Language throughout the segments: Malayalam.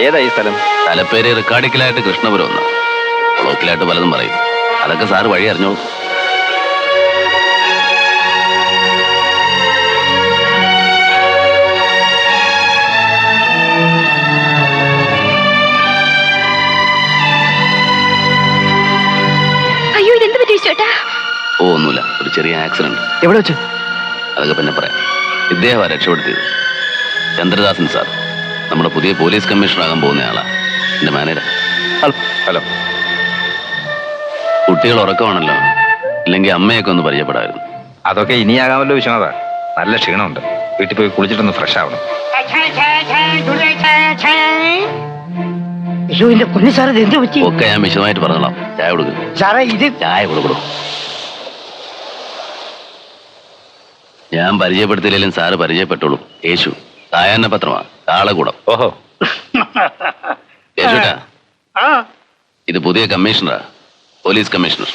ഏതാ ഈ സ്ഥലം? തലപ്പേര് റിക്കാർഡിക്കലായിട്ട് കൃഷ്ണപുരം ഒന്ന്, കൊളോക്കിലായിട്ട് പലതും പറയും. അതൊക്കെ സാറ് വഴി അറിഞ്ഞോളൂ. അയ്യോ, ഇതെന്ത് പറ്റി ചേട്ടാ? ഓ, ഒന്നുമില്ല, ഒരു ചെറിയ ആക്സിഡന്റ്. എവിടെ വെച്ച്? അതൊക്കെ പിന്നെ പറയാം. ഇദ്ദേഹമാണ് രക്ഷപ്പെടുത്തിയത്. ചന്ദ്രദാസൻ സാർ, നമ്മുടെ പുതിയ പോലീസ് കമ്മീഷണറാകാൻ പോകുന്ന ആളാ, എന്റെ മാനേജർ. ഹലോ. കുട്ടികൾ ഉറക്കമാണല്ലോ, ഇല്ലെങ്കിൽ അമ്മയൊക്കെ ഒന്ന് പരിചയപ്പെടായിരുന്നു. അതൊക്കെ ഇനിയാകാമല്ലോ വിശ്വനാഥ. നല്ല ക്ഷീണമുണ്ട്, വീട്ടിൽ പോയി കുളിച്ചിട്ടൊന്ന് ഫ്രഷ് ആവണം. അയ്യോ എന്റെ പൊന്നു സാർ, ഇത് എന്ത് പറ്റി? ഒക്കെ ഞാൻ വിശദമായിട്ട് പറഞ്ഞോളാം. ചായ കൊടുക്കും സാറേ, ഇത് ചായ കൊടുക്കണോ? ഞാൻ പരിചയപ്പെടുത്തിയില്ലെങ്കിലും സാറ് പരിചയപ്പെട്ടോളൂ. യേശു, സായാഹ്ന പത്രമാ, കാളകൂടം. ഓഹോ. യേശുട്ടാ, ഇത് പുതിയ കമ്മീഷണറാ, പോലീസ് കമ്മീഷണർ.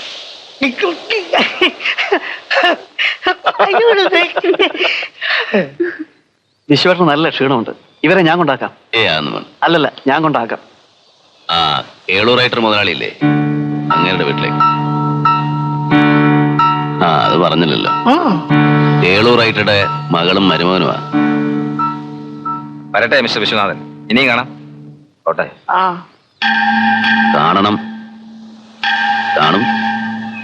വിശ്വാസം നല്ല ക്ഷീണമുണ്ട്. ഇവരെ ഞാൻ കൊണ്ടാക്കാം. ആന്ന് വേണം. അല്ലല്ല, ഞാൻ കൊണ്ടാക്കാം. ആ, കേളൂർ റൈറ്റർ മുതലാളിയില്ലേ, അങ്ങേരുടെ വീട്ടിലേക്ക്. ആ, അത് പറഞ്ഞില്ലല്ലോ. കേളൂർ റൈറ്ററുടെ മകളും മരുമകനുമാ. വരട്ടെ മിസ്റ്റർ വിശ്വനാഥൻ, ഇനിയും കാണാം. ഓട്ടെ. കാണണം, കാണും.